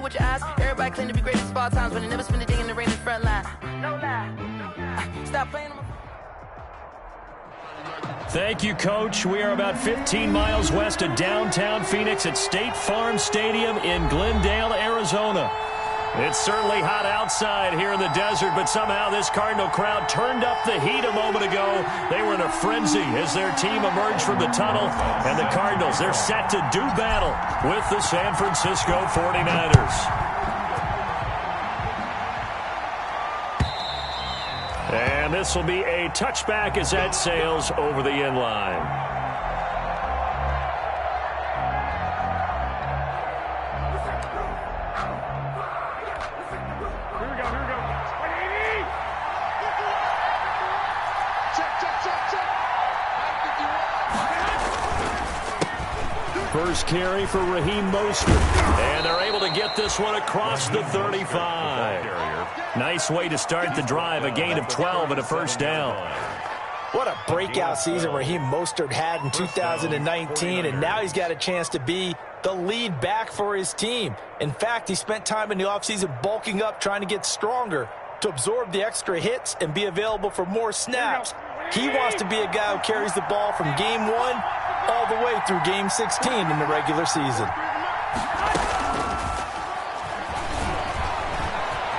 what you ask. Everybody claim to be greatest of all times, but they never spend a day in the rain in the front line. No lie. Stop playing. Thank you, Coach. We are about 15 miles west of downtown Phoenix at State Farm Stadium in Glendale, Arizona. It's certainly hot outside here in the desert, but somehow this Cardinal crowd turned up the heat a moment ago. They were in a frenzy as their team emerged from the tunnel, and the Cardinals, they're set to do battle with the San Francisco 49ers. And this will be a touchback as that sails over the end line. First carry for Raheem Mostert. And they're able to get this one across the 35. Nice way to start the drive. A gain of 12 and a first down. What a breakout season Raheem Mostert had in 2019, and now he's got a chance to be the lead back for his team. In fact, he spent time in the offseason bulking up, trying to get stronger to absorb the extra hits and be available for more snaps. He wants to be a guy who carries the ball from game 1 all the way through game 16 in the regular season.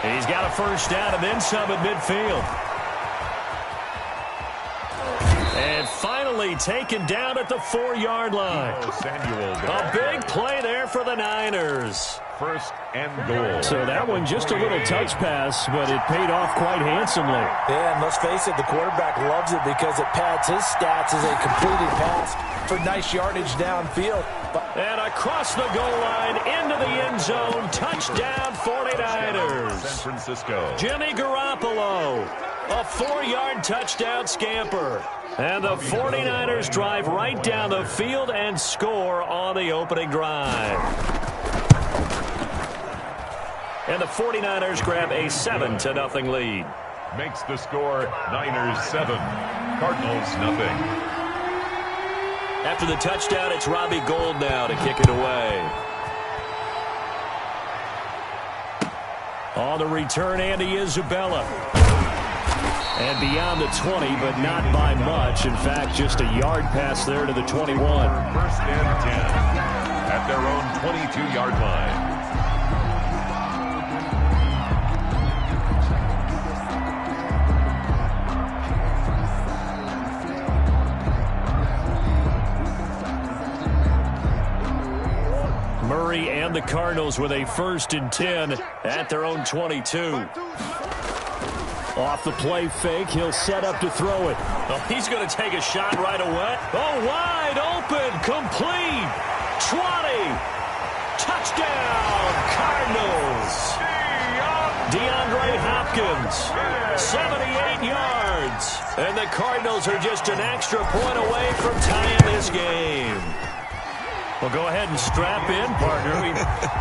He's got a first down and then some at midfield. And finally taken down at the 4-yard line. A big play there for the Niners. First and goal. So that one just a little touch pass, but it paid off quite handsomely. Yeah, and let's face it, the quarterback loves it because it pads his stats as a completed pass for nice yardage downfield. And across the goal line into the end zone. Touchdown 49ers. San Francisco. Jimmy Garoppolo. A 4-yard touchdown scamper. And the 49ers drive right down the field and score on the opening drive. And the 49ers grab a 7-0 lead. Makes the score Niners 7, Cardinals nothing. After the touchdown, it's Robbie Gould now to kick it away. On the return, Andy Isabella. And beyond the 20, but not by much. In fact, just a yard pass there to the 21. First and 10 at their own 22-yard line. Murray and the Cardinals with a 1st and 10 at their own 22. Off the play fake, he'll set up to throw it. Oh, he's going to take a shot right away. Oh, wide open, complete. 20. Touchdown, Cardinals. DeAndre Hopkins, 78 yards. And the Cardinals are just an extra point away from tying this game. Well, go ahead and strap in, partner.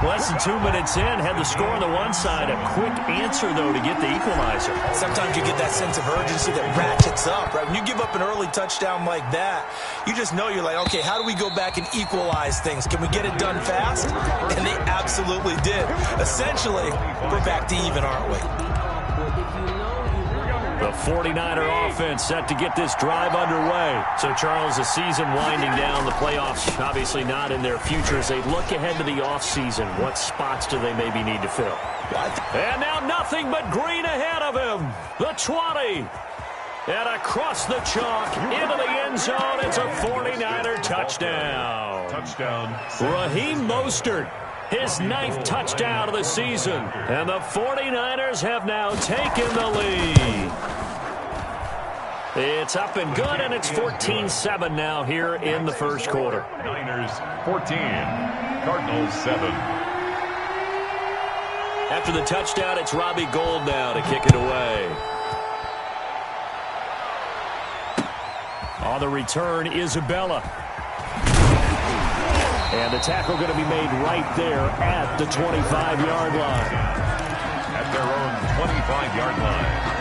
Less than 2 minutes in, had the score on the one side. A quick answer, though, to get the equalizer. Sometimes you get that sense of urgency that ratchets up, right? When you give up an early touchdown like that, you just know you're like, okay, how do we go back and equalize things? Can we get it done fast? And they absolutely did. Essentially, we're back to even, aren't we? The 49er offense set to get this drive underway. So, Charles, the season winding down, the playoffs obviously not in their future. As they look ahead to the offseason, what spots do they maybe need to fill? And now nothing but green ahead of him. The 20. And across the chalk into the end zone. It's a 49er touchdown. Touchdown. Raheem Mostert. His 9th touchdown of the season. And the 49ers have now taken the lead. It's up and good, and it's 14-7 now here in the first quarter. Niners 14, Cardinals 7. After the touchdown, it's Robbie Gould now to kick it away. On the return, Isabella. And the tackle going to be made right there at the 25-yard line. At their own 25-yard line.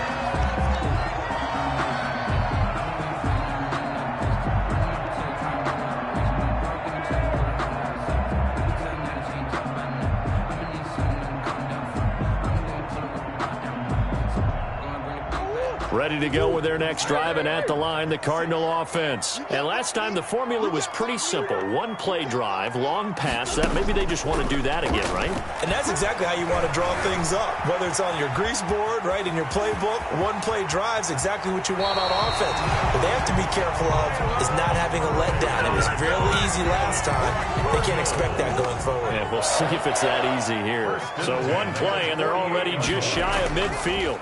Ready to go with their next drive, and at the line, the Cardinal offense. And last time, the formula was pretty simple. One-play drive, long pass. That maybe they just want to do that again, right? And that's exactly how you want to draw things up. Whether it's on your grease board, right, in your playbook, one-play drive's exactly what you want on offense. What they have to be careful of is not having a letdown. It was real easy last time. They can't expect that going forward. Yeah, we'll see if it's that easy here. So one play, and they're already just shy of midfield.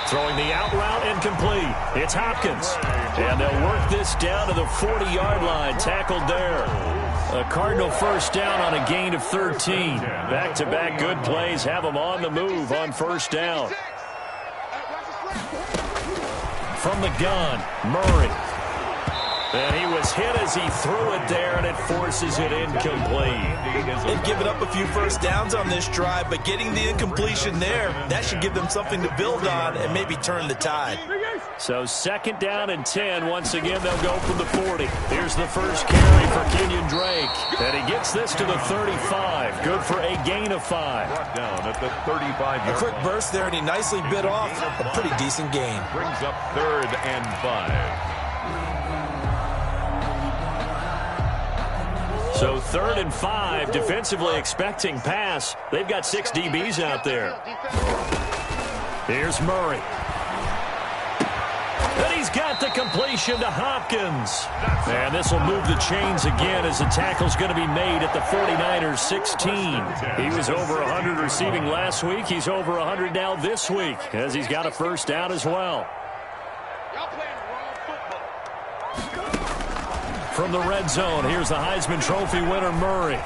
Throwing the out route incomplete. It's Hopkins. And they'll work this down to the 40-yard line. Tackled there. A Cardinal first down on a gain of 13. Back-to-back good plays have them on the move on first down. From the gun, Murray. And he was hit as he threw it there, and it forces it incomplete. They've given up a few first downs on this drive, but getting the incompletion there, that should give them something to build on and maybe turn the tide. So second down and 10. Once again, they'll go from the 40. Here's the first carry for Kenyon Drake. And he gets this to the 35. Good for a gain of 5. Brought down at the 35-yard. A quick burst there, and he nicely bit off a pretty decent gain. Brings up 3rd and 5. So 3rd and 5, defensively expecting pass. They've got 6 DBs out there. Here's Murray. And he's got the completion to Hopkins. And this will move the chains again as the tackle's going to be made at the 49ers 16. He was over 100 receiving last week. He's over 100 now this week as he's got a first down as well. From the red zone, here's the Heisman Trophy winner, Murray.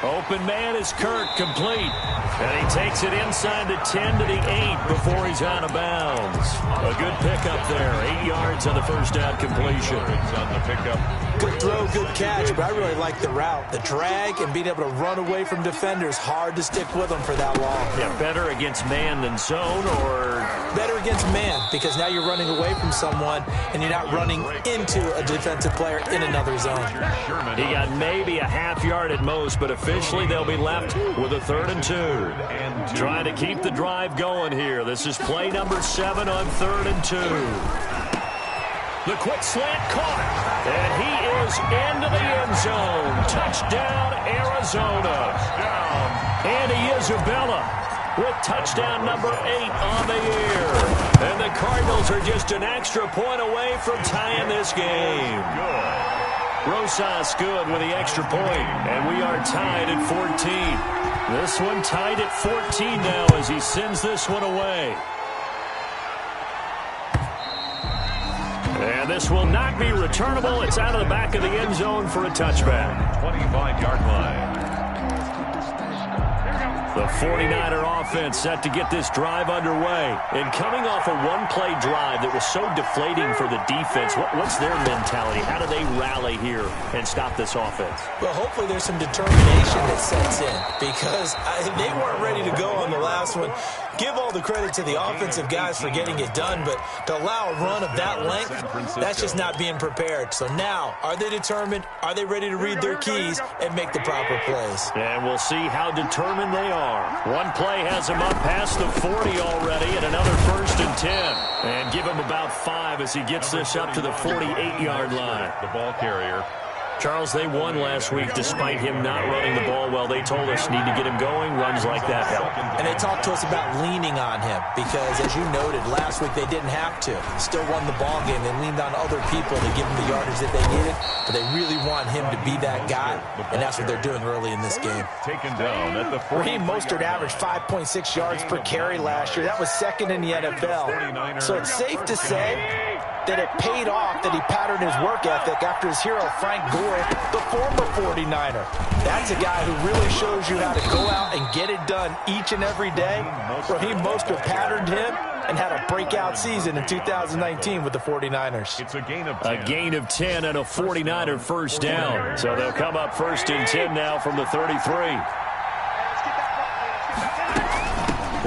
Open man is Kirk, complete. And he takes it inside the 10 to the 8 before he's out of bounds. A good pickup there. 8 yards on the first down completion. On the pickup. Good throw, good catch, but I really like the route. The drag and being able to run away from defenders, hard to stick with them for that long. Yeah, better against man than zone, or? Better against man, because now you're running away from someone and you're not running into a defensive player in another zone. He got maybe a half yard at most, but officially they'll be left with a 3rd and 2. Trying to keep the drive going here. This is play number 7 on 3rd and 2. The quick slant caught, and he is into the end zone. Touchdown, Arizona. Andy Isabella with touchdown number 8 on the year. And the Cardinals are just an extra point away from tying this game. Rosas good with the extra point, and we are tied at 14. This one tied at 14 now as he sends this one away. And this will not be returnable. It's out of the back of the end zone for a touchback. 25-yard line. The 49er offense set to get this drive underway. And coming off a one-play drive that was so deflating for the defense, what's their mentality? How do they rally here and stop this offense? Well, hopefully there's some determination that sets in, because they weren't ready to go on the last one. Give all the credit to the offensive guys for getting it done, but to allow a run of that length, that's just not being prepared. So now, are they determined? Are they ready to read their keys and make the proper plays? And we'll see how determined they are. One play has him up past the 40 already, and another 1st and 10. And give him about 5 as he gets this up to the 48-yard line. The ball carrier. Charles, they won last week despite him not running the ball well. They told us need to get him going. Runs like that help. And they talked to us about leaning on him because, as you noted, last week they didn't have to. Still won the ball game. They leaned on other people to give them the yardage that they needed, but they really want him to be that guy, and that's what they're doing early in this game. Taken down at the 40. Raheem Mostert averaged 5.6 yards per carry last year. That was 2nd in the NFL. So it's safe to say that it paid off that he patterned his work ethic after his hero, Frank Gore, the former 49er. That's a guy who really shows you how to go out and get it done each and every day. Raheem Mostert patterned him and had a breakout season in 2019 with the 49ers. It's a gain of 10. A gain of 10 and a 49er first down. So they'll come up 1st and 10 now from the 33.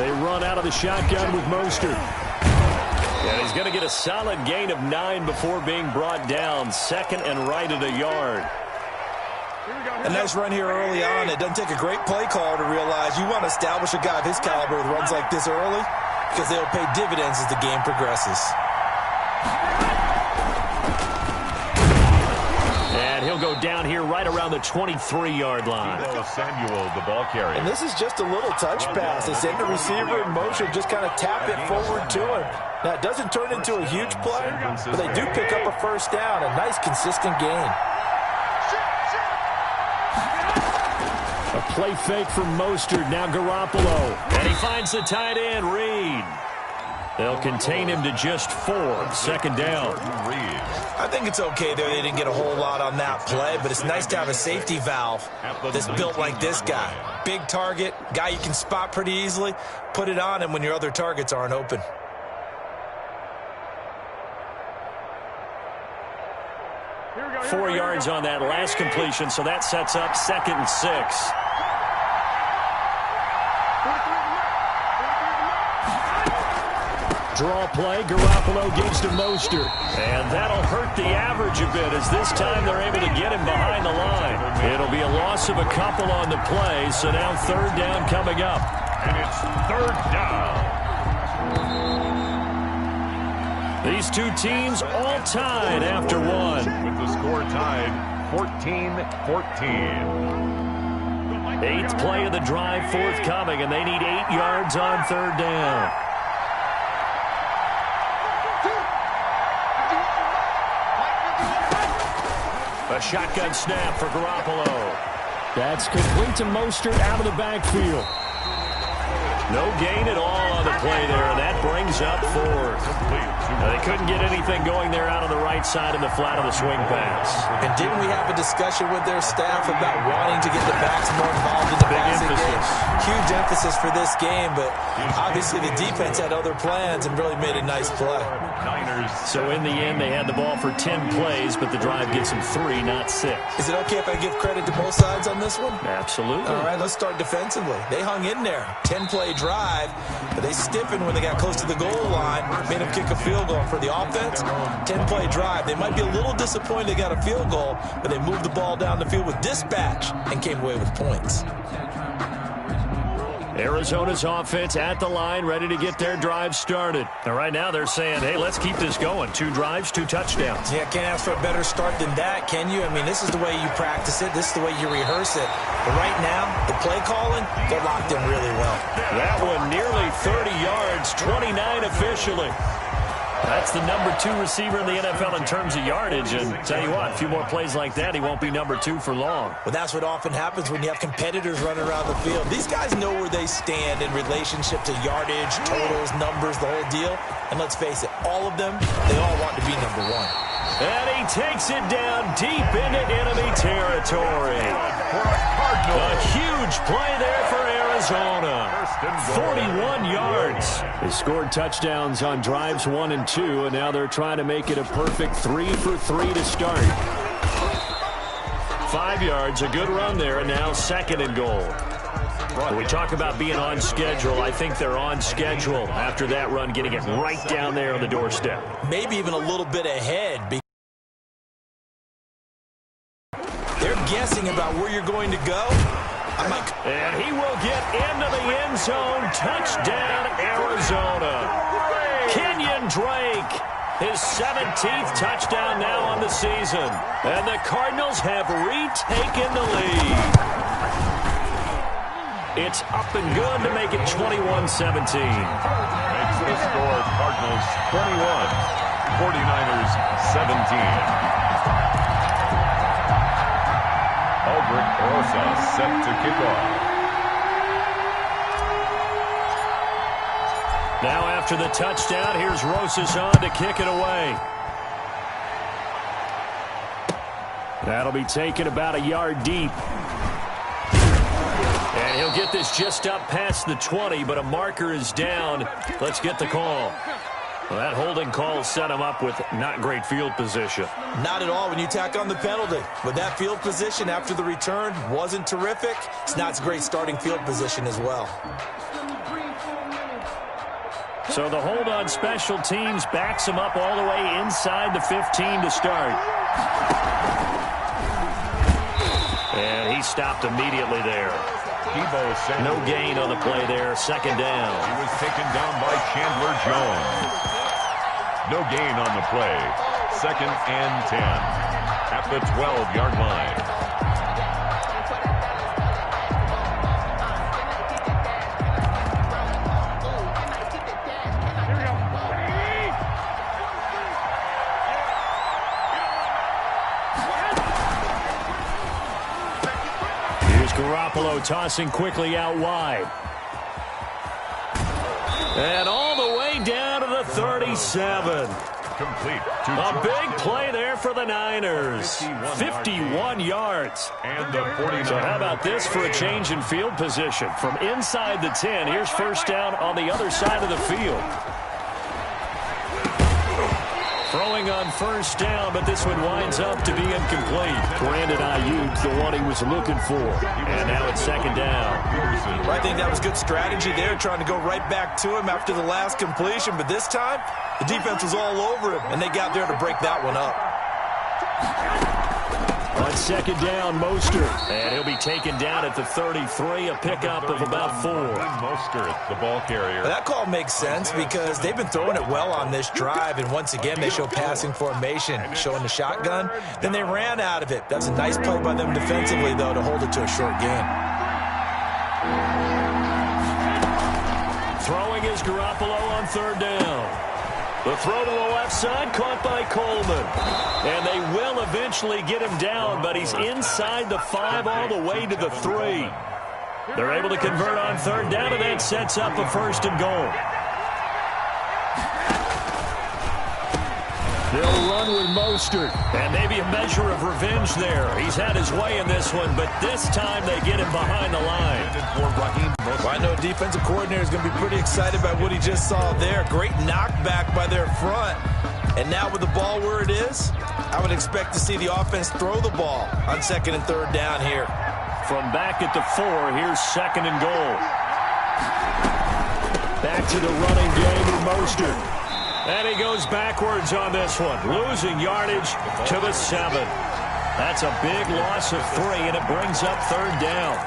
They run out of the shotgun with Mostert. And he's going to get a solid gain of 9 before being brought down. 2nd and right at a yard. Here we go. A nice run here early on. It doesn't take a great play caller to realize you want to establish a guy of his caliber with runs like this early because they'll pay dividends as the game progresses. And he'll go down here right around the 23-yard line. Samuel, the ball carrier. And this is just a little touch pass. They send the receiver in motion, just kind of tap it forward to him. Now, it doesn't turn into a huge play, but they do pick up a first down. A nice, consistent gain. A play fake from Mostert, now Garoppolo. And he finds the tight end, Reed. They'll contain him to just 4, second down. I think it's okay there. They didn't get a whole lot on that play, but it's nice to have a safety valve that's built like this guy. Big target, guy you can spot pretty easily. Put it on him when your other targets aren't open. Four yards on that last completion, so that sets up 2nd and 6. Draw play, Garoppolo gives to Mostert. And that'll hurt the average a bit as this time they're able to get him behind the line. It'll be a loss of a couple on the play, so now 3rd down coming up. And it's 3rd down. These two teams all tied after one. With the score tied, 14-14. 8th play of the drive forthcoming, and they need 8 yards on 3rd down. A shotgun snap for Garoppolo. That's complete to Mostert out of the backfield. No gain at all on the play there, and that brings up 4th. Now, they couldn't get anything going there out on the right side in the flat of the swing pass. And didn't we have a discussion with their staff about wanting to get the backs more involved in the passing game? Huge emphasis for this game, but obviously the defense had other plans and really made a nice play. So in the end, they had the ball for 10 plays, but the drive gets them 3, not 6. Is it okay if I give credit to both sides on this one? Absolutely. All right, let's start defensively. They hung in there. 10-play drive, but they stiffened when they got close to the goal line, made them kick a field goal. For the offense, 10-play drive. They might be a little disappointed they got a field goal, but they moved the ball down the field with dispatch and came away with points. Arizona's offense at the line, ready to get their drive started. And right now they're saying, hey, let's keep this going. 2 drives, 2 touchdowns. Yeah, can't ask for a better start than that, can you? I mean, this is the way you practice it. This is the way you rehearse it. But right now, the play calling, they're locked in really well. That one nearly 30 yards, 29 officially. That's the number 2 receiver in the NFL in terms of yardage. And tell you what, a few more plays like that, he won't be number 2 for long. Well, that's what often happens when you have competitors running around the field. These guys know where they stand in relationship to yardage, totals, numbers, the whole deal. And let's face it, all of them, they all want to be number 1. And he takes it down deep into enemy territory. A huge play there for Arizona. 41 yards. They scored touchdowns on drives 1 and 2, and now they're trying to make it a perfect 3 for 3 to start. 5 yards, a good run there, and now 2nd and goal. When we talk about being on schedule, I think they're on schedule after that run, getting it right down there on the doorstep. Maybe even a little bit ahead. They're guessing about where you're going to go. And he will get into the end zone. Touchdown, Arizona. Kenyon Drake, his 17th touchdown now on the season. And the Cardinals have retaken the lead. It's up and good to make it 21-17. Makes the score Cardinals 21, 49ers 17. Albert Rosa set to kick off. Now after the touchdown, here's Rosas on to kick it away. That'll be taken about a yard deep. And he'll get this just up past the 20, but a marker is down. Let's get the call. Well, that holding call set him up with not great field position. Not at all when you tack on the penalty. But that field position after the return wasn't terrific. It's not a great starting field position as well. So the hold on special teams backs him up all the way inside the 15 to start. And he stopped immediately there. No gain on the play there. Second down. He was taken down by Chandler Jones. No gain on the play. Second and 10 at the 12-yard line. Garoppolo tossing quickly out wide. And all the way down to the 37. Complete. A big play there for the Niners. 51 yards. And the 49. So how about this for a change in field position? From inside the 10, here's first down on the other side of the field. Throwing on first down, but this one winds up to be incomplete. Brandon Ayuk, the one he was looking for. And now it's second down. I think that was good strategy there, trying to go right back to him after the last completion. But this time, the defense was all over him, and they got there to break that one up. On second down, Mostert. And he'll be taken down at the 33, a pickup of about 4. Mostert, the ball carrier. That call makes sense because they've been throwing it well on this drive, and once again they show passing formation, showing the shotgun. Then they ran out of it. That's a nice play by them defensively, though, to hold it to a short gain. Throwing is Garoppolo on third down. The throw to the left side, caught by Coleman. And they will eventually get him down, but he's inside the 5 all the way to the 3. They're able to convert on third down, and that sets up a first and goal. They'll run with Mostert, and maybe a measure of revenge there. He's had his way in this one, but this time they get him behind the line. Well, I know defensive coordinator is going to be pretty excited by what he just saw there. Great knockback by their front. And now with the ball where it is, I would expect to see the offense throw the ball on second and third down here. From back at the 4, here's second and goal. Back to the running game with Mostert. And he goes backwards on this one, losing yardage to the 7. That's a big loss of 3, and it brings up third down.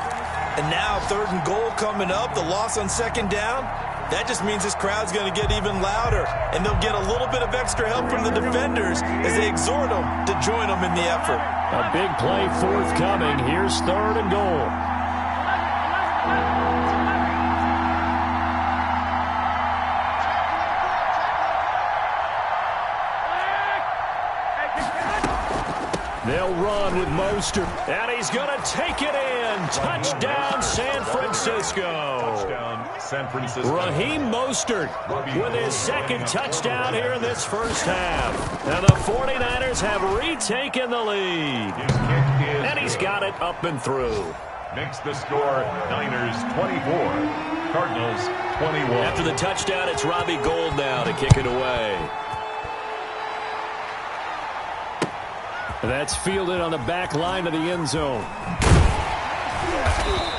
And now third and goal coming up, the loss on second down. That just means this crowd's going to get even louder, and they'll get a little bit of extra help from the defenders as they exhort them to join them in the effort. A big play forthcoming. Here's third and goal. They'll run with Mostert, and he's going to take it in. Touchdown, San Francisco. Touchdown, San Francisco. Raheem Mostert with his second touchdown here in this first half. And the 49ers have retaken the lead. And he's got it up and through. Makes the score Niners 24, Cardinals 21. After the touchdown, it's Robbie Gould now to kick it away. That's fielded on the back line of the end zone.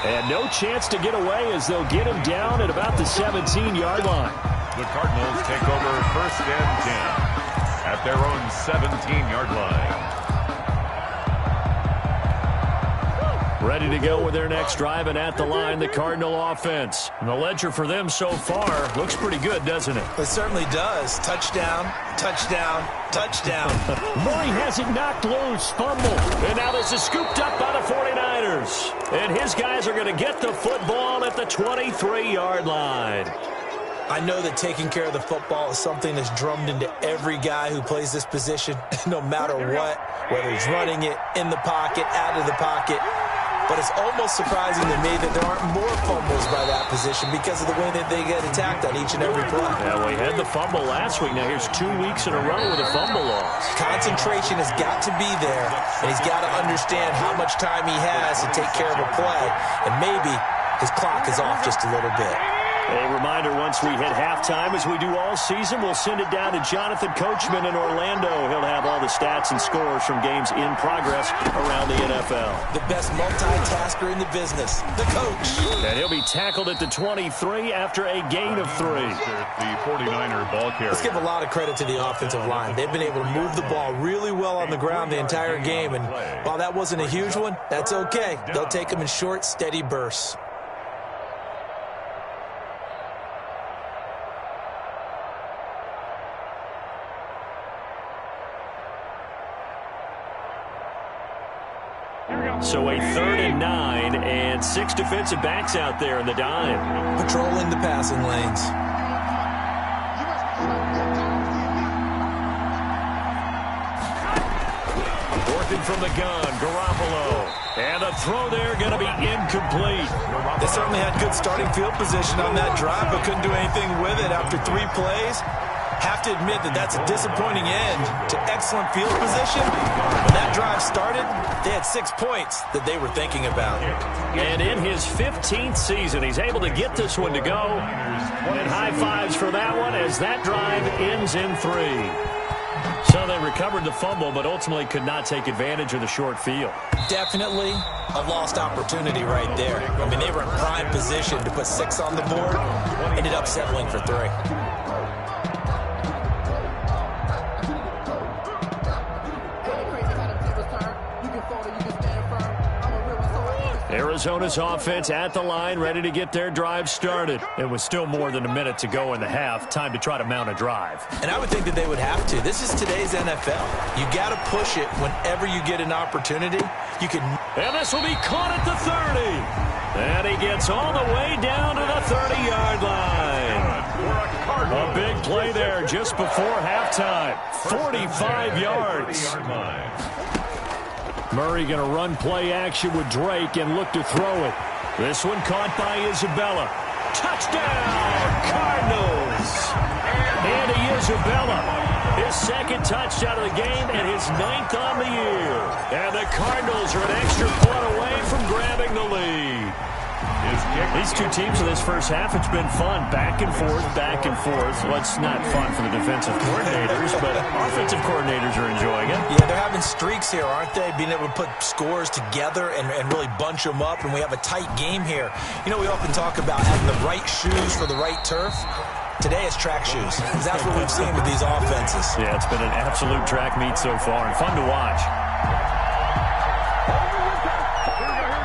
And no chance to get away as they'll get him down at about the 17-yard line. The Cardinals take over first and 10 at their own 17-yard line. Ready to go with their next drive, and at the line, the Cardinal offense. And the ledger for them so far looks pretty good, doesn't it? It certainly does. Touchdown, touchdown, touchdown. Murray has it knocked loose, fumble. And now this is scooped up by the 49ers. And his guys are going to get the football at the 23-yard line. I know that taking care of the football is something that's drummed into every guy who plays this position, no matter what, whether he's running it, in the pocket, out of the pocket. But it's almost surprising to me that there aren't more fumbles by that position because of the way that they get attacked on each and every play. Yeah, we had the fumble last week. Now here's 2 weeks in a row with a fumble loss. Concentration has got to be there, and he's got to understand how much time he has to take care of a play. And maybe his clock is off just a little bit. A reminder, once we hit halftime, as we do all season, we'll send it down to Jonathan Coachman in Orlando. He'll have all the stats and scores from games in progress around the NFL. The best multitasker in the business, the coach. And he'll be tackled at the 23 after a gain of 3. The 49er ball carrier. Let's give a lot of credit to the offensive line. They've been able to move the ball really well on the ground the entire game. And while that wasn't a huge one, that's okay. They'll take them in short, steady bursts. So a 3rd and 9 and 6 defensive backs out there in the dime. Patrolling the passing lanes. Working from the gun, Garoppolo. And a throw there going to be incomplete. They certainly had good starting field position on that drive, but couldn't do anything with it after 3 plays. Have to admit that that's a disappointing end to excellent field position. When that drive started, they had 6 points that they were thinking about. And in his 15th season, he's able to get this one to go. And high fives for that one as that drive ends in 3. So they recovered the fumble, but ultimately could not take advantage of the short field. Definitely a lost opportunity right there. I mean, they were in prime position to put 6 on the board. Ended up settling for 3. Arizona's offense at the line, ready to get their drive started. It was still more than a minute to go in the half. Time to try to mount a drive. And I would think that they would have to. This is today's NFL. You got to push it whenever you get an opportunity. You can. And this will be caught at the 30. And he gets all the way down to the 30-yard line. A big play there just before halftime. 45 yards. Murray going to run play action with Drake and look to throw it. This one caught by Isabella. Touchdown, Cardinals! Andy Isabella, his 2nd touchdown of the game and his 9th on the year. And the Cardinals are an extra point away from grabbing the lead. These two teams in this first half, it's been fun. Back and forth, back and forth. Well, it's not fun for the defensive coordinators, but offensive coordinators are enjoying it. Yeah, they're having streaks here, aren't they? Being able to put scores together and really bunch them up, and we have a tight game here. You know, we often talk about having the right shoes for the right turf. Today it's track shoes. That's what we've seen with these offenses. Yeah, it's been an absolute track meet so far, and fun to watch.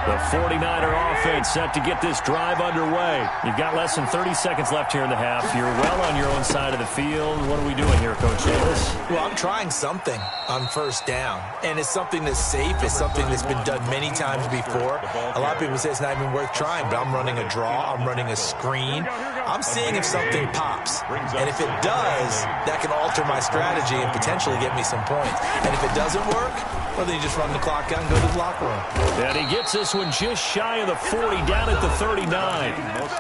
The 49er offense set to get this drive underway. You've got less than 30 seconds left here in the half. You're well on your own side of the field. What are we doing here, Coach Davis? Well, I'm trying something on 1st down, and it's something that's safe. It's something that's been done many times before. A lot of people say it's not even worth trying, but I'm running a draw. I'm running a screen. I'm seeing if something pops, and if it does, that can alter my strategy and potentially get me some points. And if it doesn't work, well, then you just run the clock out and go to the locker room. And he gets this one just shy of the 40, down at the 39.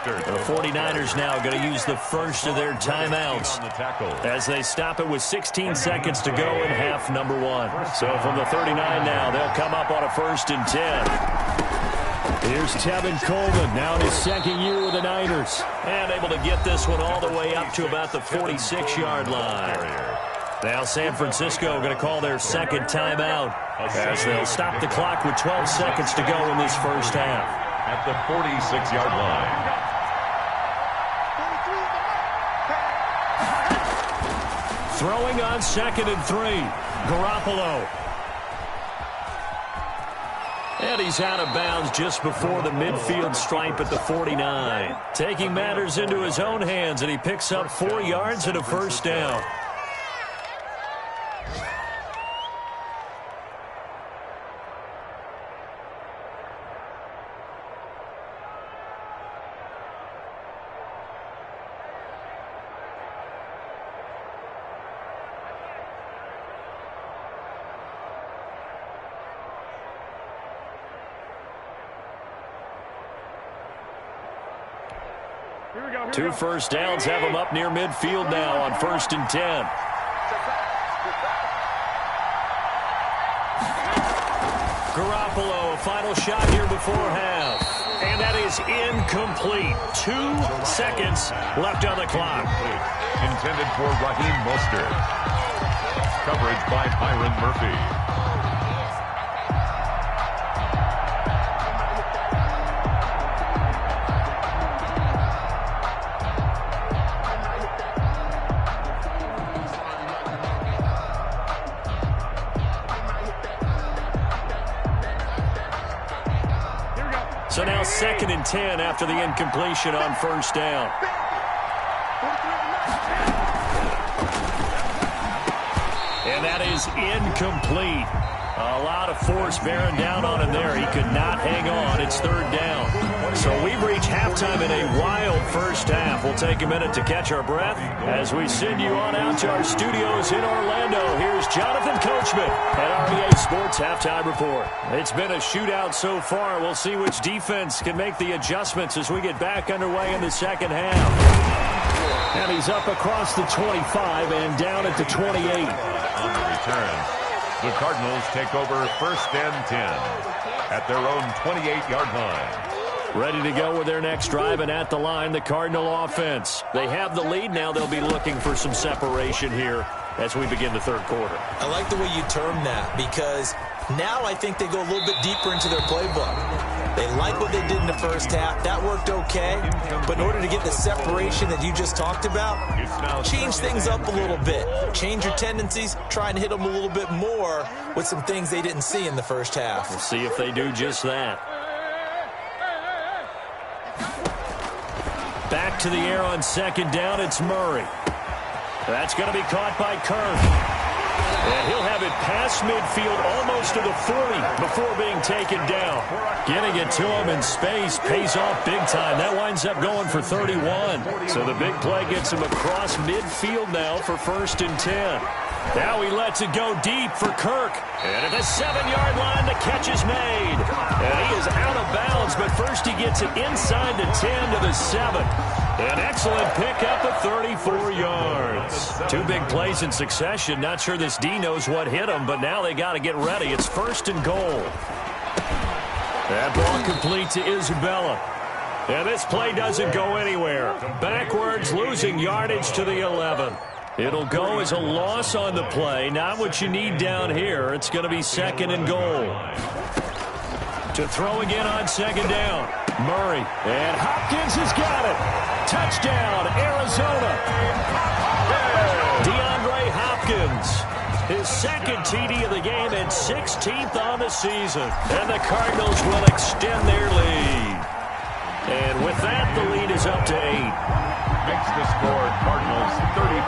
The 49ers now going to use the first of their timeouts as they stop it with 16 seconds to go in half number 1. So from the 39 now, they'll come up on a 1st and 10. Here's Tevin Coleman, now in his 2nd year with the Niners. And able to get this one all the way up to about the 46-yard line. Now San Francisco going to call their 2nd timeout as they'll stop the clock with 12 seconds to go in this first half. At the 46-yard line. Throwing on 2nd and 3. Garoppolo. And he's out of bounds just before the midfield stripe at the 49. Taking matters into his own hands, and he picks up 4 yards and a 1st down. Two first downs have him up near midfield now on 1st and 10. Garoppolo, a final shot here before half. And that is incomplete. 2 seconds left on the clock. Intended for Raheem Mostert. Coverage by Byron Murphy. So now 2nd and 10 after the incompletion on first down. And that is incomplete. A lot of force bearing down on him there. He could not hang on. It's 3rd down. So we've reached halftime in a wild first half. We'll take a minute to catch our breath as we send you on out to our studios in Orlando. Here's Jonathan Coachman at REA Sports Halftime Report. It's been a shootout so far. We'll see which defense can make the adjustments as we get back underway in the second half. And he's up across the 25 and down at the 28. On the return, the Cardinals take over 1st and 10 at their own 28-yard line. Ready to go with their next drive, and at the line, the Cardinal offense. They have the lead. Now they'll be looking for some separation here as we begin the 3rd quarter. I like the way you term that, because now I think they go a little bit deeper into their playbook. They like what they did in the first half. That worked okay. But in order to get the separation that you just talked about, change things up a little bit. Change your tendencies. Try and hit them a little bit more with some things they didn't see in the first half. We'll see if they do just that. Back to the air on 2nd down. It's Murray. That's going to be caught by Kirk. And he'll have it past midfield almost to the 40 before being taken down. Getting it to him in space pays off big time. That winds up going for 31. So the big play gets him across midfield now for 1st and 10. Now he lets it go deep for Kirk. And at the 7-yard line, the catch is made. And he is out of bounds, but first he gets it inside the 10 to the 7. An excellent pickup of 34 yards. 2 big plays in succession. Not sure this D knows what hit him, but now they got to get ready. It's 1st and goal. That ball complete to Isabella. And this play doesn't go anywhere. Backwards, losing yardage to the 11. It'll go as a loss on the play. Not what you need down here. It's going to be 2nd and goal. To throw again on 2nd down. Murray. And Hopkins has got it. Touchdown, Arizona. DeAndre Hopkins. His 2nd TD of the game and 16th on the season. And the Cardinals will extend their lead. And with that, the lead is up to 8. Makes the score Cardinals 35,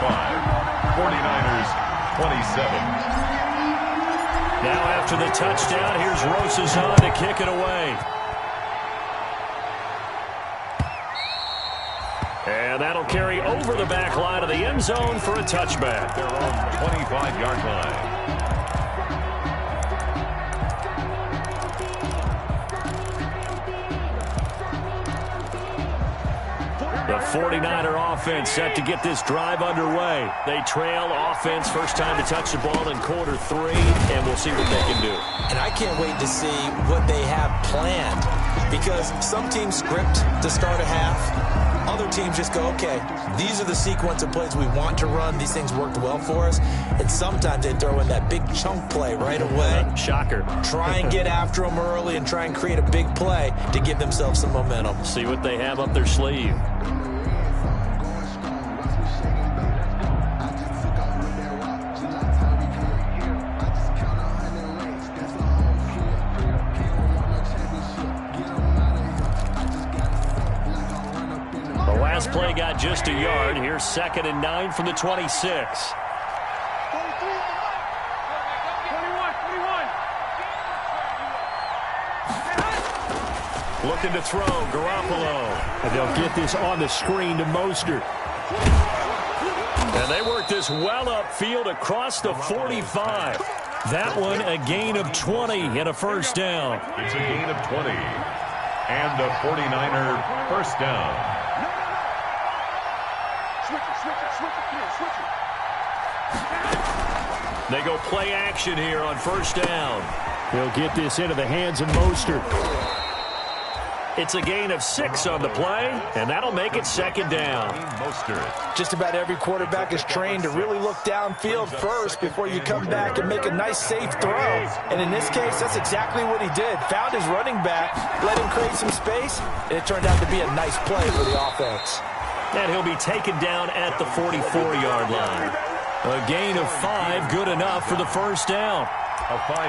49ers 27. Now after the touchdown, here's Rosazon to kick it away. And that'll carry over the back line of the end zone for a touchback. Their own 25-yard line. The 49er offense set to get this drive underway. They trail offense, first time to touch the ball in quarter 3, and we'll see what they can do. And I can't wait to see what they have planned, because some teams script to start a half. Other teams just go, okay, these are the sequence of plays we want to run. These things worked well for us. And sometimes they throw in that big chunk play right away. Shocker. Try and get after them early and try and create a big play to give themselves some momentum. See what they have up their sleeve. Play got just a yard. Here's 2nd and 9 from the 26. Looking to throw, Garoppolo. And they'll get this on the screen to Mostert. And they work this well upfield across the 45. That one a gain of 20 and a first down. It's a gain of 20 and a 49er first down. They go play action here on first down. They'll get this into the hands of Mostert. It's a gain of 6 on the play, and that'll make it second down. Just about every quarterback is trained to really look downfield first before you come back and make a nice, safe throw. And in this case, that's exactly what he did. Found his running back, let him create some space, and it turned out to be a nice play for the offense. And he'll be taken down at the 44-yard line. A gain of 5, good enough for the first down.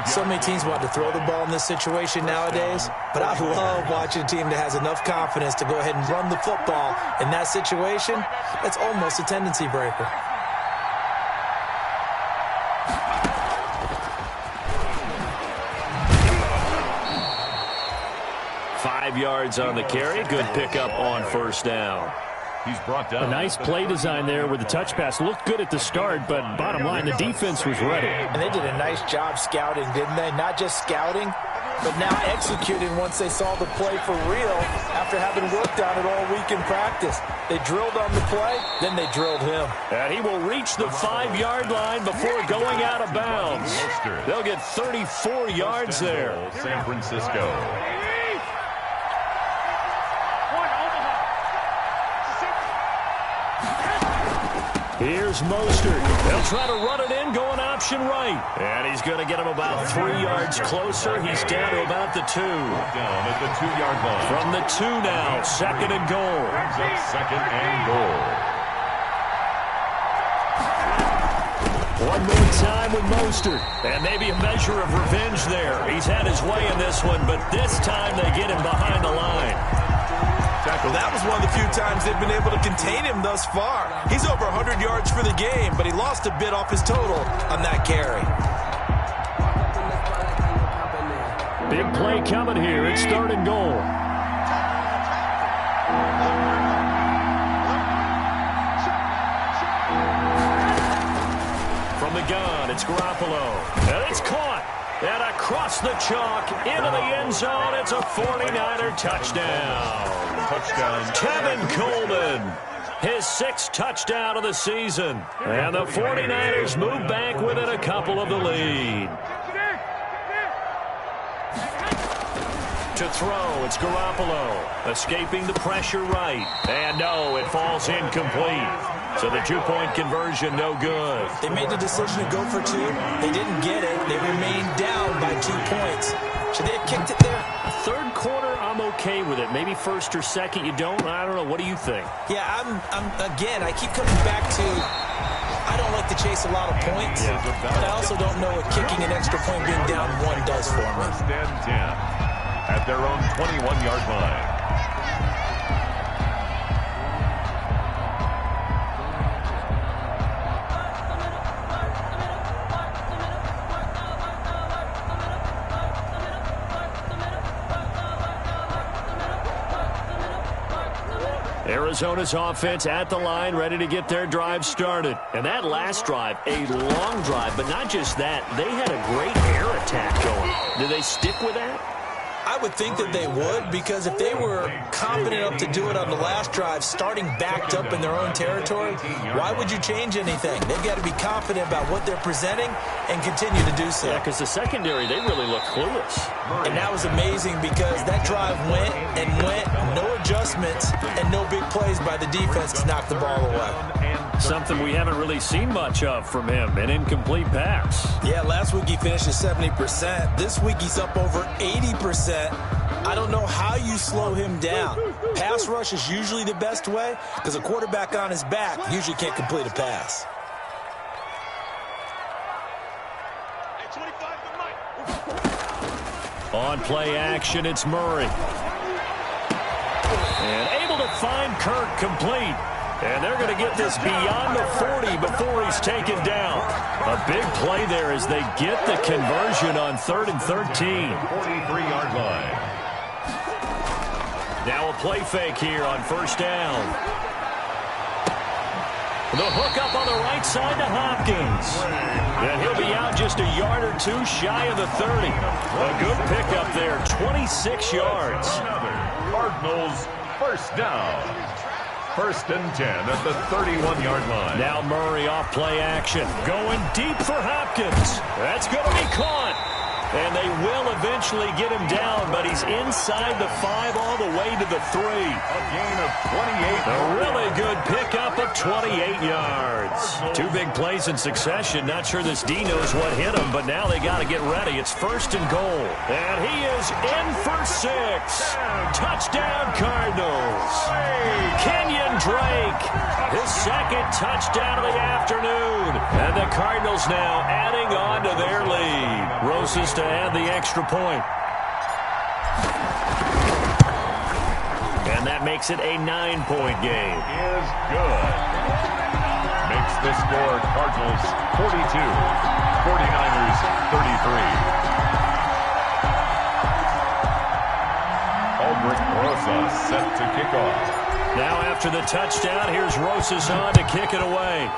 So many teams want to throw the ball in this situation nowadays, but I love watching a team that has enough confidence to go ahead and run the football. In that situation, that's almost a tendency breaker. Five yards on the carry. Good pickup on first down. He's brought down. A nice play design there with the touch pass. Looked good at the start, but bottom line, the defense was ready. And they did a nice job scouting, didn't they? Not just scouting, but now executing once they saw the play for real after having worked on it all week in practice. They drilled on the play, then they drilled him. And he will reach the 5-yard line before going out of bounds. They'll get 34 yards there. San Francisco. Here's Mostert. They'll try to run it in, going option right. And he's going to get him about 3 yards closer. He's down to about the 2. Down at the 2-yard line. From the 2 now, second and goal. Second and goal. One more time with Mostert. And maybe a measure of revenge there. He's had his way in this one, but this time they get him behind the line. Well, that was one of the few times they've been able to contain him thus far. He's over 100 yards for the game, but he lost a bit off his total on that carry. Big play coming here. It's third and goal. From the gun, it's Garoppolo. And it's caught. And across the chalk, into the end zone, it's a 49er touchdown. Tevin Coleman, his 6th touchdown of the season. And the 49ers move back within a couple of the lead. To throw, it's Garoppolo, escaping the pressure right. And no, it falls incomplete. So the 2-point conversion, no good. They made the decision to go for 2. They didn't get it. They remained down by 2 points. Should they have kicked it there? Third quarter, I'm okay with it. Maybe first or second, you don't. I don't know. What do you think? Yeah, again, I keep coming back to I don't like to chase a lot of points, but I also don't know what kicking an extra point being down 1 does for me. First and 10 at their own 21-yard line. Arizona's offense at the line, ready to get their drive started. And that last drive, a long drive, but not just that. They had a great air attack going. Do they stick with that? I would think that they would, because if they were confident enough to do it on the last drive, starting backed up in their own territory, why would you change anything? They've got to be confident about what they're presenting and continue to do so. Yeah, because the secondary, they really look clueless. And that was amazing because that drive went and went, no adjustments, and no big plays by the defense to knock the ball away. Something we haven't really seen much of from him, an incomplete pass. Yeah, last week he finished at 70%. This week he's up over 80%. I don't know how you slow him down. Pass rush is usually the best way because a quarterback on his back usually can't complete a pass. On play action, it's Murray. And able to find Kirk complete. And they're going to get this beyond the 40 before he's taken down. A big play there as they get the conversion on 3rd and 13. 43-yard line. Now a play fake here on first down. The hook up on the right side to Hopkins. And he'll be out just a yard or 2 shy of the 30. A good pickup there, 26 yards. Cardinals first down. 1st and 10 at the 31-yard line. Now Murray off play action. Going deep for Hopkins. That's going to be caught. And they will eventually get him down, but he's inside the 5 all the way to the 3. A gain of 28. A really good pickup of 28 yards. 2 big plays in succession. Not sure this D knows what hit him, but now they got to get ready. It's 1st and goal. And he is in for 6. Touchdown, Cardinals. Kenyon Drake, his 2nd touchdown of the afternoon. And the Cardinals now adding on to their lead. Roses to add the extra point. And that makes it a 9-point game. Is good. Makes the score Cardinals 42, 49ers 33. Albrecht Rosas set to kick off. Now after the touchdown, here's Rosas on to kick it away.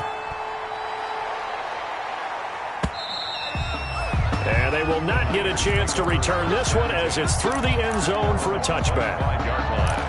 And they will not get a chance to return this one as it's through the end zone for a touchback. 5-yard line.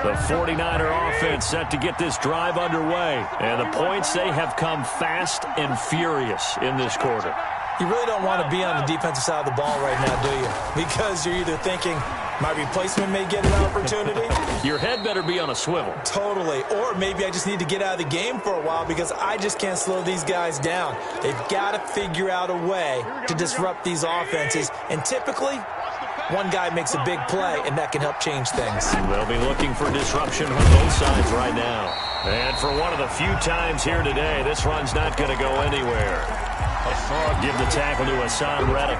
The 49er offense set to get this drive underway. And the points, they have come fast and furious in this quarter. You really don't want to be on the defensive side of the ball right now, do you? Because you're either thinking, my replacement may get an opportunity. Your head better be on a swivel. Totally. Or maybe I just need to get out of the game for a while because I just can't slow these guys down. They've got to figure out a way to disrupt these offenses. And typically, one guy makes a big play, and that can help change things. They'll be looking for disruption on both sides right now. And for one of the few times here today, this run's not going to go anywhere. Give the tackle to Hassan Reddick.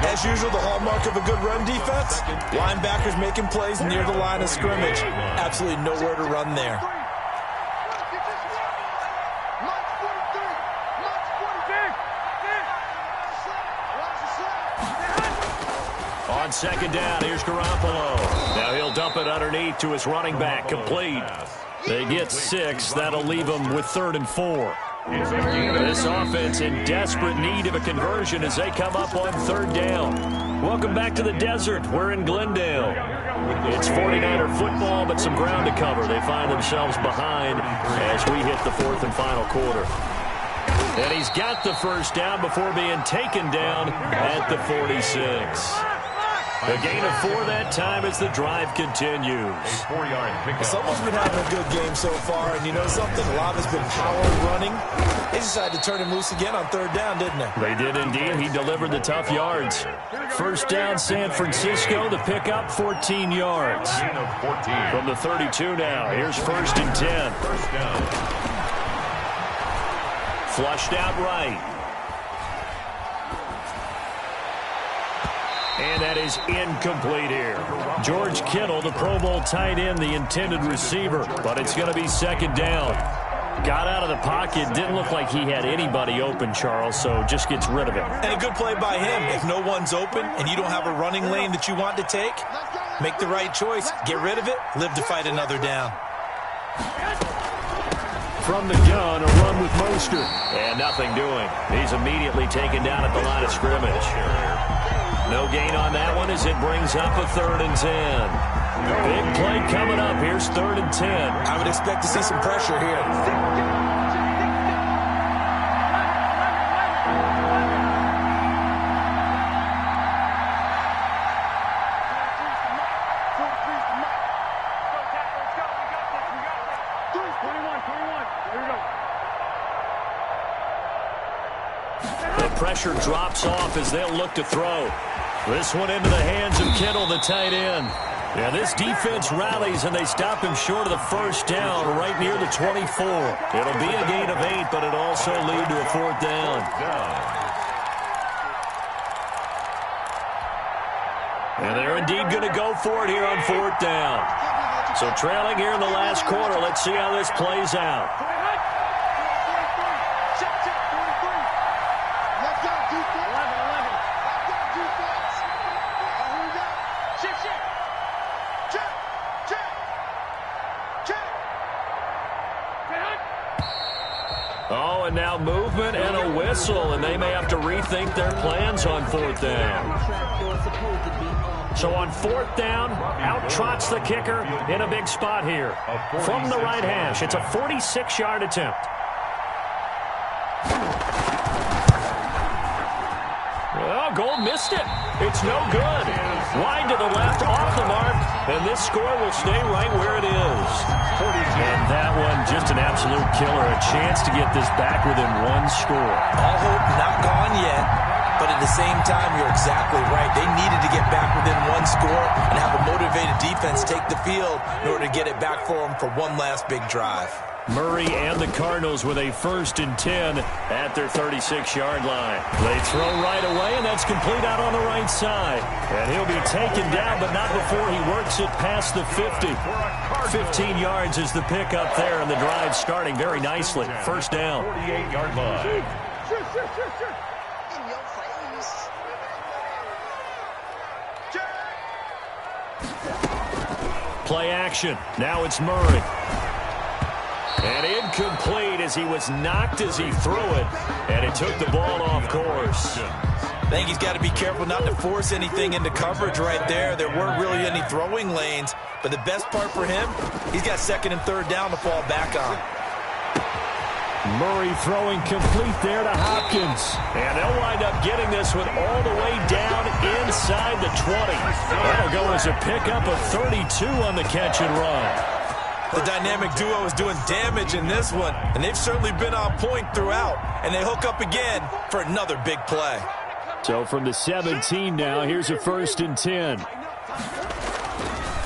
As usual, the hallmark of a good run defense, linebackers making plays near the line of scrimmage. Absolutely nowhere to run there. On 2nd down, here's Garoppolo. Now he'll dump it underneath to his running back, complete. They get 6. That'll leave them with 3rd and 4. This offense in desperate need of a conversion as they come up on 3rd down. Welcome back to the desert. We're in Glendale. It's 49er football, but some ground to cover. They find themselves behind as we hit the 4th and final quarter. And he's got the 1st down before being taken down at the 46. A gain of 4 that time as the drive continues. Someone's been having a good game so far, and you know something? A lot has been power running. They decided to turn him loose again on 3rd down, didn't they? They did indeed. He delivered the tough yards. 1st down, San Francisco. The pickup, 14 yards. From the 32 now. Here's 1st and 10. Flushed out right. And that is incomplete here. George Kittle, the Pro Bowl tight end, the intended receiver. But it's going to be 2nd down. Got out of the pocket. Didn't look like he had anybody open, Charles, so just gets rid of it. And a good play by him. If no one's open and you don't have a running lane that you want to take, make the right choice. Get rid of it. Live to fight another down. From the gun, a run with Mostert. And nothing doing. He's immediately taken down at the line of scrimmage. No gain on that one as it brings up a 3rd and 10. Big play coming up. Here's 3rd and 10. I would expect to see some pressure here. The pressure drops off as they'll look to throw. This one into the hands of Kittle, the tight end. Yeah, this defense rallies, and they stop him short of the 1st down right near the 24. It'll be a gain of 8, but it'll also lead to a 4th down. And they're indeed going to go for it here on 4th down. So trailing here in the last quarter, let's see how this plays out. Oh, and now movement and a whistle, and they may have to rethink their plans on 4th down. So on 4th down, out trots the kicker in a big spot here. From the right hash, it's a 46-yard attempt. Well, Gold missed it. It's no good. Wide to the left, off the mark, and this score will stay right where it is. And that one, just an absolute killer. A chance to get this back within one score. All hope not gone yet, but at the same time, you're exactly right. They needed to get back within one score and have a motivated defense take the field in order to get it back for them for one last big drive. Murray and the Cardinals with a 1st and 10 at their 36-yard line. They throw right away, and that's complete out on the right side. And he'll be taken down, but not before he works it past the 50. 15 yards is the pickup there, and the drive starting very nicely. 1st down. 48-yard line. Play action. Now it's Murray. And incomplete as he was knocked as he threw it. And it took the ball off course. I think he's got to be careful not to force anything into coverage right there. There weren't really any throwing lanes. But the best part for him, he's got 2nd and 3rd down to fall back on. Murray throwing complete there to Hopkins. And they'll wind up getting this one all the way down inside the 20. That'll go as a pickup of 32 on the catch and run. The dynamic duo is doing damage in this one, and they've certainly been on point throughout. And they hook up again for another big play. So from the 17 now, here's a 1st and 10.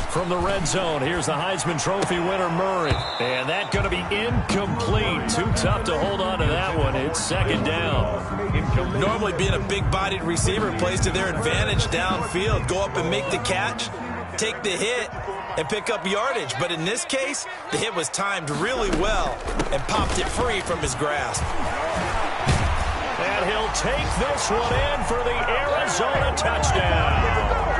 From the red zone, here's the Heisman Trophy winner, Murray. And that's going to be incomplete. Too tough to hold on to that one. It's 2nd down. Normally being a big-bodied receiver plays to their advantage downfield. Go up and make the catch, take the hit, and pick up yardage. But in this case, the hit was timed really well and popped it free from his grasp. And he'll take this one in for the Arizona touchdown.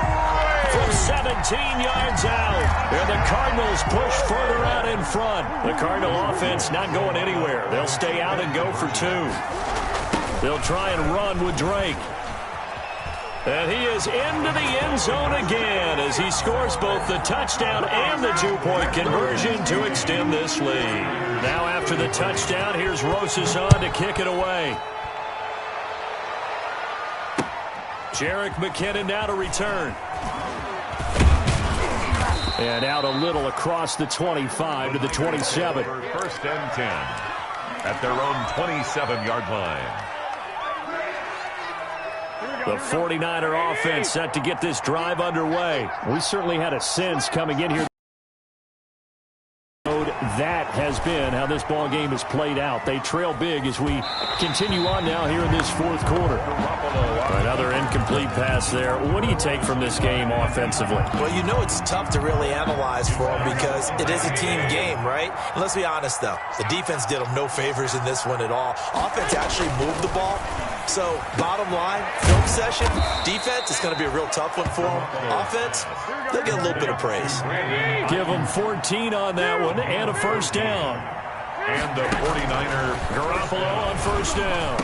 From 17 yards out, and the Cardinals push further out in front. The Cardinal offense not going anywhere. They'll stay out and go for 2. They'll try and run with Drake. And he is into the end zone again as he scores both the touchdown and the 2-point conversion to extend this lead. Now after the touchdown, here's Rosas on to kick it away. Jerick McKinnon now to return. And out a little across the 25 to the 27. 1st and 10 at their own 27-yard line. The 49er offense set to get this drive underway. We certainly had a sense coming in here. That has been how this ball game has played out. They trail big as we continue on now here in this 4th quarter. Another incomplete pass there. What do you take from this game offensively? Well, you know it's tough to really analyze for them because it is a team game, right? And let's be honest, though. The defense did them no favors in this one at all. Offense actually moved the ball. So, bottom line, film session, defense is going to be a real tough one for them. Offense, they'll get a little bit of praise. Give them 14 on that one and a 1st down. And the 49er Garoppolo on 1st down.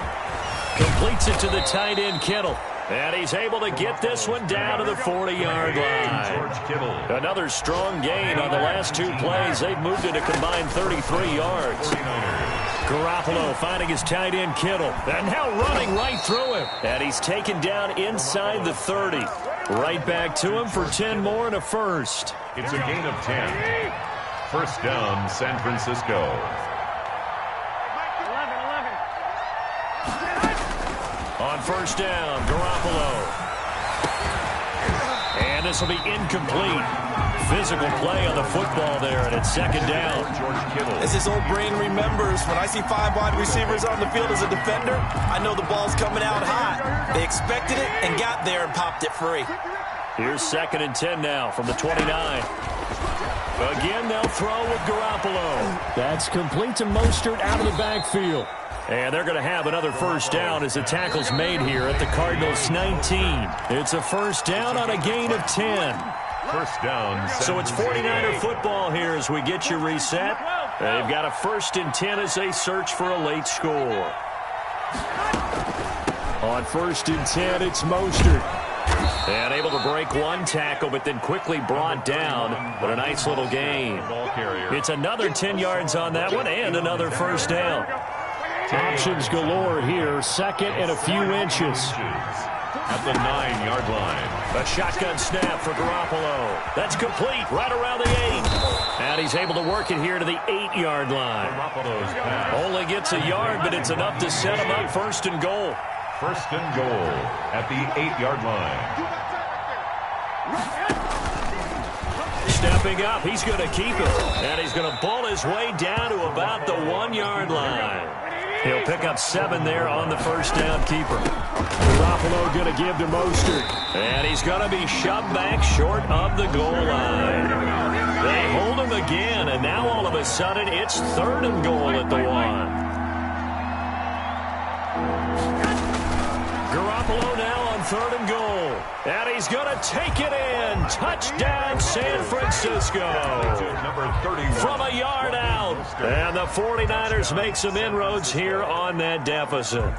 Completes it to the tight end, Kittle. And he's able to get this one down to the 40-yard line. Another strong gain on the last 2 plays. They've moved it a combined 33 yards. Garoppolo finding his tight end, Kittle. And now running right through him. And he's taken down inside the 30. Right back to him for 10 more and a 1st. It's a gain of 10. 1st down, San Francisco. On 1st down, Garoppolo. And this will be incomplete. Physical play on the football there, and it's 2nd down. As his old brain remembers, when I see 5 wide receivers on the field as a defender, I know the ball's coming out hot. They expected it and got there and popped it free. Here's 2nd and 10 now from the 29. Again, they'll throw with Garoppolo. That's complete to Mostert out of the backfield. And they're going to have another 1st down as the tackle's made here at the Cardinals' 19. It's a 1st down on a gain of 10. 1st down. So it's 49er football here as we get you reset. They've got a 1st and 10 as they search for a late score. On 1st and 10, it's Mostert. And able to break one tackle, but then quickly brought down. But a nice little gain. It's another 10 yards on that one and another 1st down. Options galore here. 2nd and a few inches. At the 9-yard line. A shotgun snap for Garoppolo. That's complete right around the 8. And he's able to work it here to the 8-yard line. Only gets a yard, but it's enough to set him up 1st and goal. 1st and goal at the 8-yard line. Stepping up, he's going to keep it. And he's going to pull his way down to about the 1-yard line. He'll pick up 7 there on the 1st down keeper. Garoppolo going to give to Mostert. And he's going to be shoved back short of the goal line. They hold him again, and now all of a sudden it's 3rd and goal at the 1. Garoppolo now on 3rd and goal. And he's going to take it in. Touchdown, San Francisco. From a yard out. And the 49ers make some inroads here on that deficit.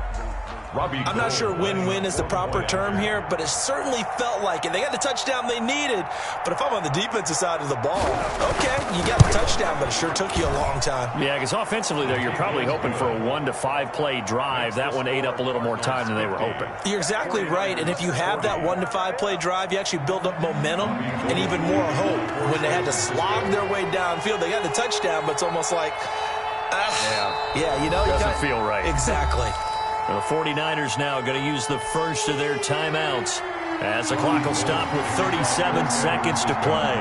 I'm not sure win-win is the proper term here, but it certainly felt like it. They got the touchdown they needed, but if I'm on the defensive side of the ball, okay, you got the touchdown, but it sure took you a long time. Yeah, because offensively there, you're probably hoping for a 1 to 5 play drive. That one ate up a little more time than they were hoping. You're exactly right, and if you have that 1 to 5 play drive, you actually build up momentum and even more hope. When they had to slog their way downfield, they got the touchdown, but it's almost like, yeah, you know, doesn't feel right. Exactly. The 49ers now going to use the first of their timeouts as the clock will stop with 37 seconds to play.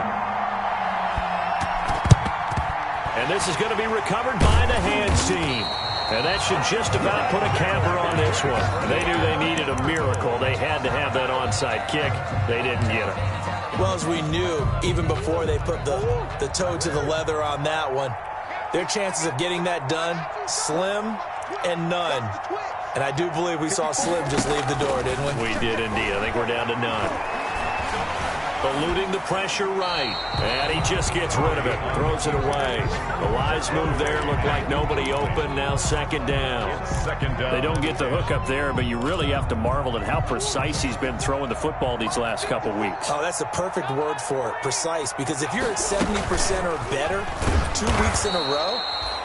And this is going to be recovered by the hands team. And that should just about put a capper on this one. They knew they needed a miracle. They had to have that onside kick. They didn't get it. Well, as we knew, even before they put the toe to the leather on that one, their chances of getting that done, slim and none. And I do believe we saw Slim just leave the door, didn't we? We did indeed. I think we're down to none. Eluding the pressure right. And he just gets rid of it. Throws it away. The wise move there. Looked like nobody open. Now 2nd down. They don't get the hook up there, but you really have to marvel at how precise he's been throwing the football these last couple weeks. Oh, that's the perfect word for it, precise. Because if you're at 70% or better 2 weeks in a row,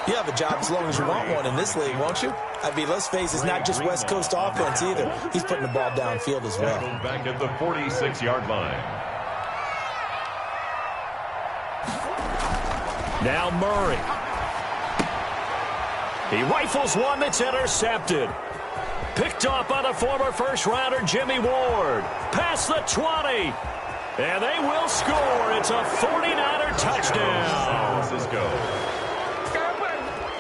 you have a job as long as you want one in this league, won't you? I mean, let's face it, it's not just West Coast offense either. He's putting the ball downfield as well. Back at the 46-yard line. Now Murray. He rifles one that's intercepted. Picked off by the former first-rounder Jimmy Ward. Past the 20. And they will score. It's a 49er touchdown. San Francisco.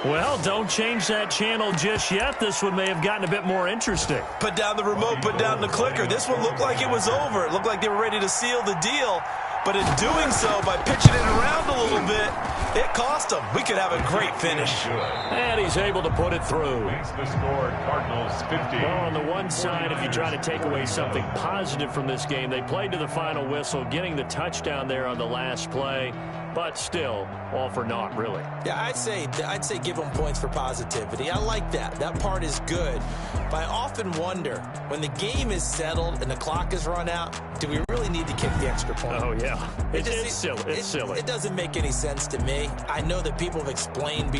Well, don't change that channel just yet. This one may have gotten a bit more interesting. Put down the remote, put down the clicker. This one looked like it was over. It looked like they were ready to seal the deal. But in doing so, by pitching it around a little bit, it cost them. We could have a great finish. And he's able to put it through. Makes the score Cardinals 50. Well, on the one side, if you try to take away something positive from this game, they played to the final whistle, getting the touchdown there on the last play. But still, all for naught, really. Yeah, I'd say give them points for positivity. I like that. That part is good. But I often wonder, when the game is settled and the clock is run out, do we really need to kick the extra point? Oh, yeah. It's silly. It's silly. It doesn't make any sense to me. I know that people have explained